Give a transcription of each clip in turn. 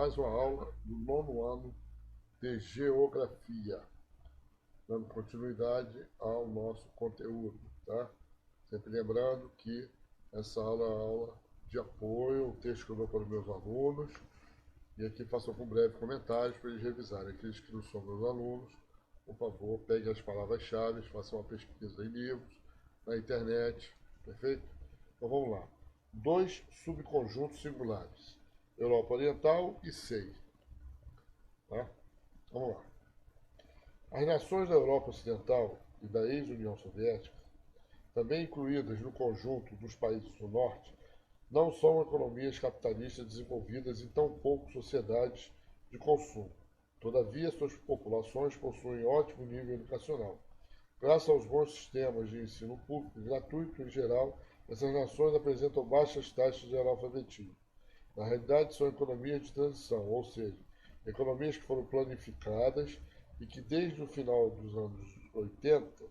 mais uma aula do nono ano de Geografia, dando continuidade ao nosso conteúdo, tá? Sempre lembrando que essa aula é uma aula de apoio, o texto que eu dou para os meus alunos, e aqui faço algum breve comentário para eles revisarem. Aqueles que não são meus alunos, por favor, peguem as palavras-chave, façam uma pesquisa em livros, na internet, perfeito? Então vamos lá. Dois subconjuntos singulares, Europa Oriental e SEI. Tá? Vamos lá. As nações da Europa Ocidental e da ex-União Soviética, também incluídas no conjunto dos países do Norte, não são economias capitalistas desenvolvidas e tampouco sociedades de consumo. Todavia, suas populações possuem ótimo nível educacional. Graças aos bons sistemas de ensino público e gratuito em geral, essas nações apresentam baixas taxas de analfabetismo. Na realidade, são economias de transição, ou seja, economias que foram planificadas e que desde o final dos anos 80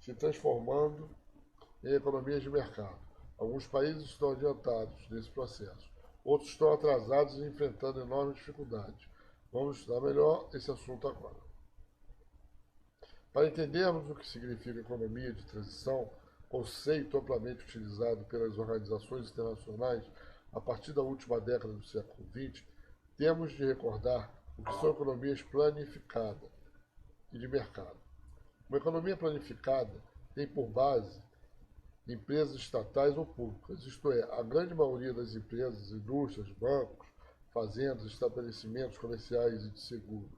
se transformando em economias de mercado. Alguns países estão adiantados nesse processo, outros estão atrasados e enfrentando enormes dificuldades. Vamos estudar melhor esse assunto agora. Para entendermos o que significa economia de transição, conceito amplamente utilizado pelas organizações internacionais a partir da última década do século XX, temos de recordar o que são economias planificadas e de mercado. Uma economia planificada tem por base empresas estatais ou públicas, isto é, a grande maioria das empresas, indústrias, bancos, fazendas, estabelecimentos comerciais e de seguros,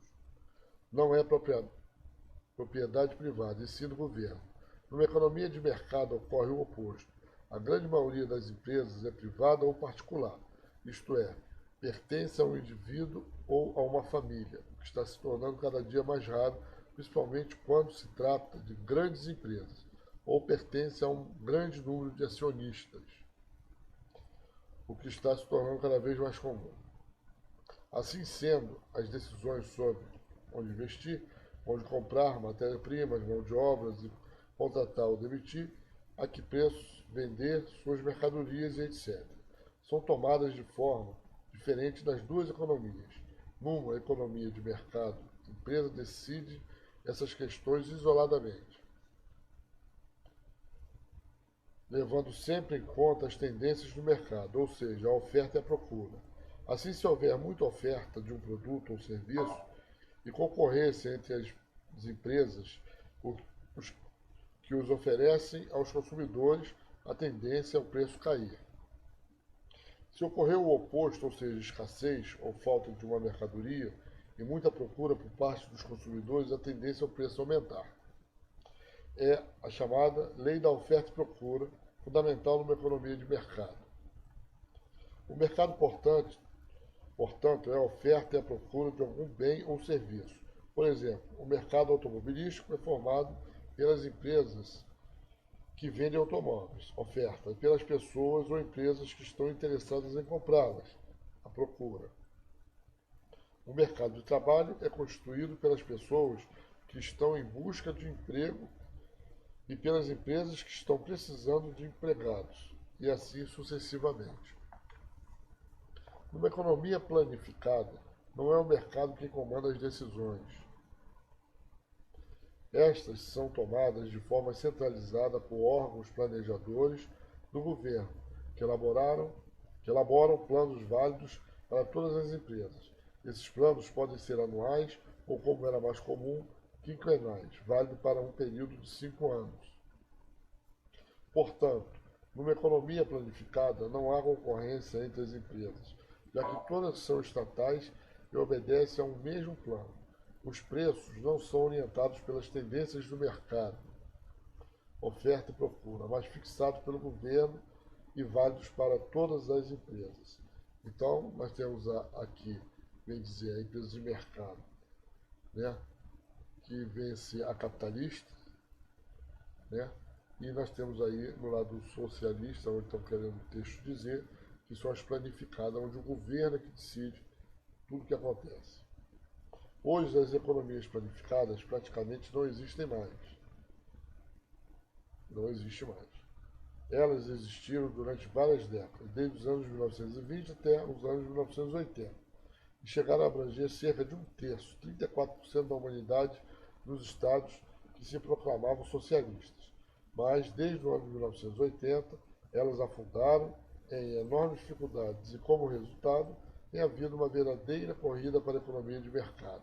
não é propriedade privada, e sim do governo. Numa economia de mercado ocorre o oposto. A grande maioria das empresas é privada ou particular, isto é, pertence a um indivíduo ou a uma família, o que está se tornando cada dia mais raro, principalmente quando se trata de grandes empresas, ou pertence a um grande número de acionistas, o que está se tornando cada vez mais comum. Assim sendo, as decisões sobre onde investir, onde comprar matéria-primas, mão de obras, contratar ou demitir, a que preços vender suas mercadorias e etc., são tomadas de forma diferente nas duas economias. Numa economia de mercado, a empresa decide essas questões isoladamente, levando sempre em conta as tendências do mercado, ou seja, a oferta e a procura. Assim, se houver muita oferta de um produto ou serviço e concorrência entre as empresas que os oferecem aos consumidores, a tendência é o preço cair. Se ocorrer o oposto, ou seja, escassez ou falta de uma mercadoria e muita procura por parte dos consumidores, a tendência é o preço aumentar. É a chamada lei da oferta e procura, fundamental numa economia de mercado. O mercado, portanto, é a oferta e a procura de algum bem ou serviço. Por exemplo, o mercado automobilístico é formado pelas empresas que vendem automóveis, oferta, e pelas pessoas ou empresas que estão interessadas em comprá-las, a procura. O mercado de trabalho é constituído pelas pessoas que estão em busca de emprego e pelas empresas que estão precisando de empregados, e assim sucessivamente. Numa economia planificada, não é o mercado quem comanda as decisões. Estas são tomadas de forma centralizada por órgãos planejadores do governo, que elaboram planos válidos para todas as empresas. Esses planos podem ser anuais ou, como era mais comum, quinquenais, válido para um período de 5 anos. Portanto, numa economia planificada, não há concorrência entre as empresas, já que todas são estatais e obedecem a um mesmo plano. Os preços não são orientados pelas tendências do mercado, oferta e procura, mas fixados pelo governo e válidos para todas as empresas. Então, nós temos aqui, bem dizer, a empresa de mercado, né, que vence a capitalista, né, e nós temos aí no lado socialista, onde estão querendo o texto dizer, que são as planificadas, onde o governo é que decide tudo o que acontece. Hoje as economias planificadas praticamente não existem mais. Não existe mais. Elas existiram durante várias décadas, desde os anos 1920 até os anos 1980. e chegaram a abranger cerca de um terço, 34% da humanidade nos estados que se proclamavam socialistas. Mas, desde o ano de 1980, elas afundaram em enormes dificuldades e, como resultado, tem havido uma verdadeira corrida para a economia de mercado.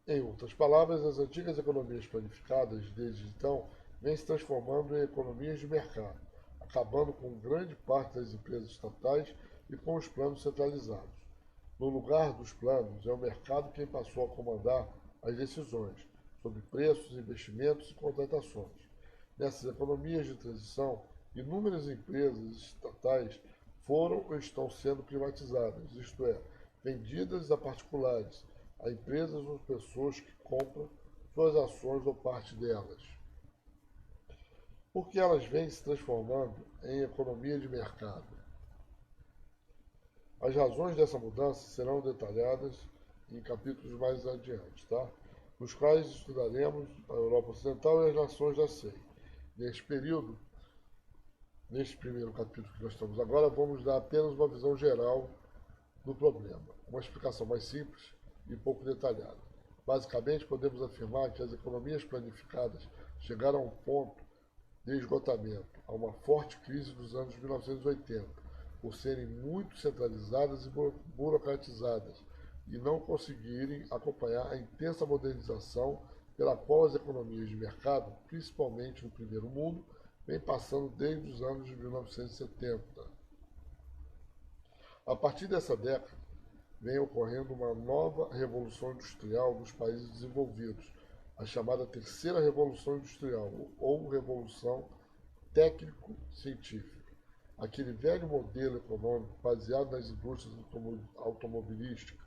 Em outras palavras, as antigas economias planificadas, desde então, vêm se transformando em economias de mercado, acabando com grande parte das empresas estatais e com os planos centralizados. No lugar dos planos, é o mercado quem passou a comandar as decisões sobre preços, investimentos e contratações. Nessas economias de transição, inúmeras empresas estatais foram ou estão sendo privatizadas, isto é, vendidas a particulares, a empresas ou pessoas que compram suas ações ou parte delas. Porque elas vêm se transformando em economia de mercado. As razões dessa mudança serão detalhadas em capítulos mais adiante, tá? Nos quais estudaremos a Europa Ocidental e as nações da SEI. Neste primeiro capítulo que nós estamos agora, vamos dar apenas uma visão geral do problema, uma explicação mais simples e pouco detalhada. Basicamente, podemos afirmar que as economias planificadas chegaram a um ponto de esgotamento, a uma forte crise dos anos 1980, por serem muito centralizadas e burocratizadas e não conseguirem acompanhar a intensa modernização pela qual as economias de mercado, principalmente no primeiro mundo, vêm passando desde os anos de 1970. A partir dessa década, vem ocorrendo uma nova revolução industrial nos países desenvolvidos, a chamada Terceira Revolução Industrial, ou Revolução Técnico-Científica. Aquele velho modelo econômico baseado nas indústrias automobilística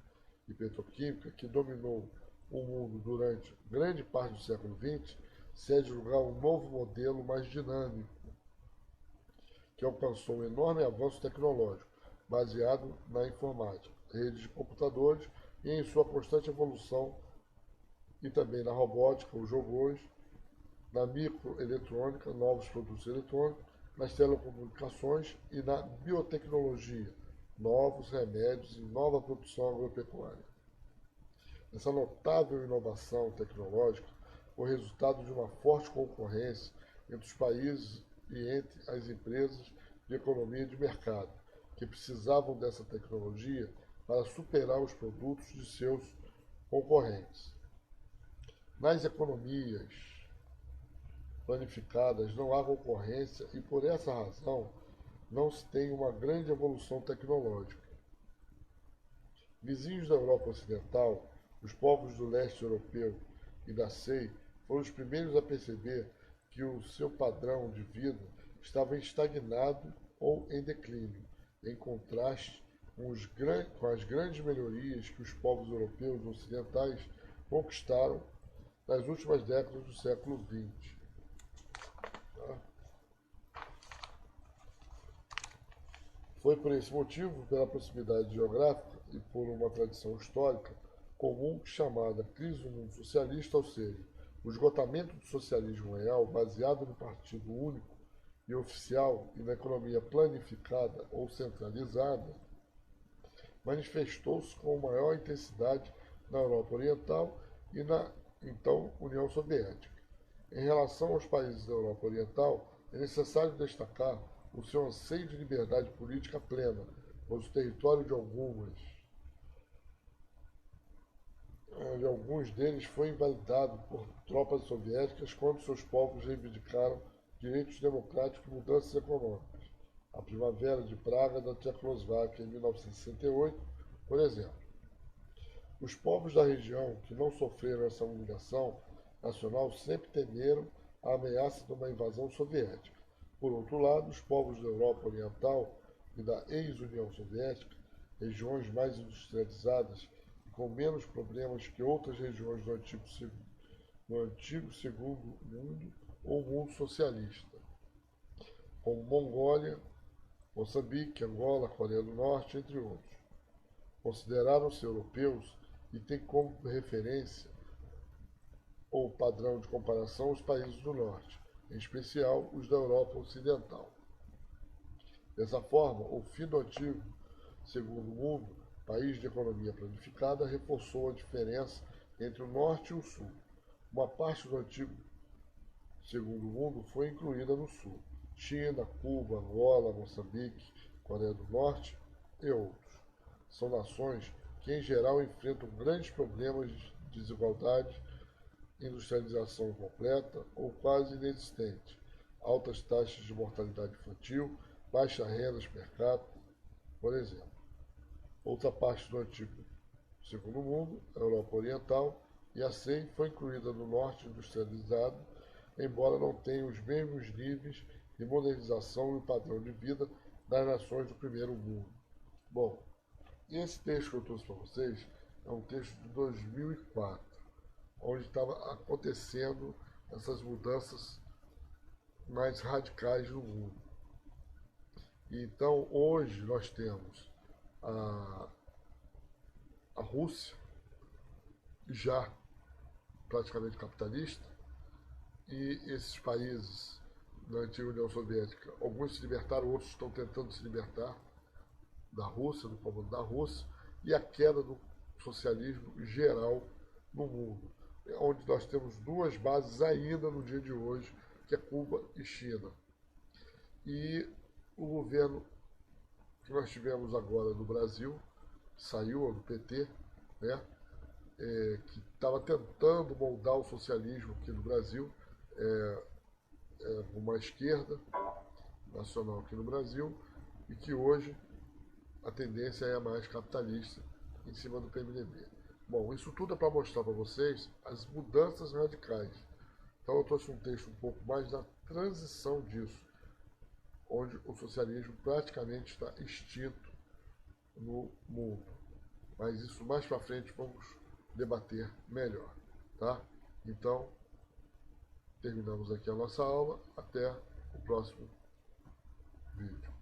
e petroquímica que dominou o mundo durante grande parte do século XX, cede lugar a um novo modelo mais dinâmico, que alcançou um enorme avanço tecnológico, baseado na informática, redes de computadores e em sua constante evolução, e também na robótica, os robôs, na microeletrônica, novos produtos eletrônicos, nas telecomunicações e na biotecnologia, novos remédios e nova produção agropecuária. Essa notável inovação tecnológica foi resultado de uma forte concorrência entre os países e entre as empresas de economia de mercado, que precisavam dessa tecnologia para superar os produtos de seus concorrentes. Nas economias planificadas não há concorrência e, por essa razão, não se tem uma grande evolução tecnológica. Vizinhos da Europa Ocidental, os povos do leste europeu e da SEI foram os primeiros a perceber que o seu padrão de vida estava estagnado ou em declínio, em contraste com as grandes melhorias que os povos europeus ocidentais conquistaram nas últimas décadas do século XX. Foi por esse motivo, pela proximidade geográfica e por uma tradição histórica comum chamada crise do mundo socialista, ou seja, o esgotamento do socialismo real baseado no partido único e oficial e na economia planificada ou centralizada, manifestou-se com maior intensidade na Europa Oriental e na então União Soviética. Em relação aos países da Europa Oriental, é necessário destacar o seu anseio de liberdade política plena, pois o território de alguns deles foi invalidado por tropas soviéticas quando seus povos reivindicaram direitos democráticos e mudanças econômicas. A Primavera de Praga da Tchecoslováquia em 1968, por exemplo. Os povos da região que não sofreram essa humilhação nacional sempre temeram a ameaça de uma invasão soviética. Por outro lado, os povos da Europa Oriental e da ex-União Soviética, regiões mais industrializadas e com menos problemas que outras regiões do antigo Segundo Mundo ou mundo socialista, como Mongólia, Moçambique, Angola, Coreia do Norte, entre outros. Consideraram-se europeus e têm como referência ou padrão de comparação os países do Norte, em especial os da Europa Ocidental. Dessa forma, o fim do antigo Segundo Mundo país de economia planificada, reforçou a diferença entre o norte e o sul. Uma parte do antigo segundo mundo foi incluída no sul: China, Cuba, Angola, Moçambique, Coreia do Norte e outros. São nações que, em geral, enfrentam grandes problemas de desigualdade, industrialização incompleta ou quase inexistente, altas taxas de mortalidade infantil, baixa renda per capita, por exemplo. Outra parte do antigo segundo mundo, a Europa Oriental, e assim foi incluída no norte industrializado, embora não tenha os mesmos níveis de modernização e padrão de vida das nações do primeiro mundo. Bom, esse texto que eu trouxe para vocês é um texto de 2004, onde estava acontecendo essas mudanças mais radicais no mundo. Então, hoje nós temos a Rússia, já praticamente capitalista, e esses países da antiga União Soviética, alguns se libertaram, outros estão tentando se libertar da Rússia, do comando da Rússia, e a queda do socialismo geral no mundo, onde nós temos duas bases ainda no dia de hoje, que é Cuba e China. E o governo que nós tivemos agora no Brasil, que saiu do PT, né, que estava tentando moldar o socialismo aqui no Brasil, uma esquerda nacional aqui no Brasil, e que hoje a tendência é mais capitalista em cima do PMDB. Bom, isso tudo é para mostrar para vocês as mudanças radicais. Então eu trouxe um texto um pouco mais da transição disso, onde o socialismo praticamente está extinto no mundo. Mas isso mais para frente vamos debater melhor, tá? Então, terminamos aqui a nossa aula. Até o próximo vídeo.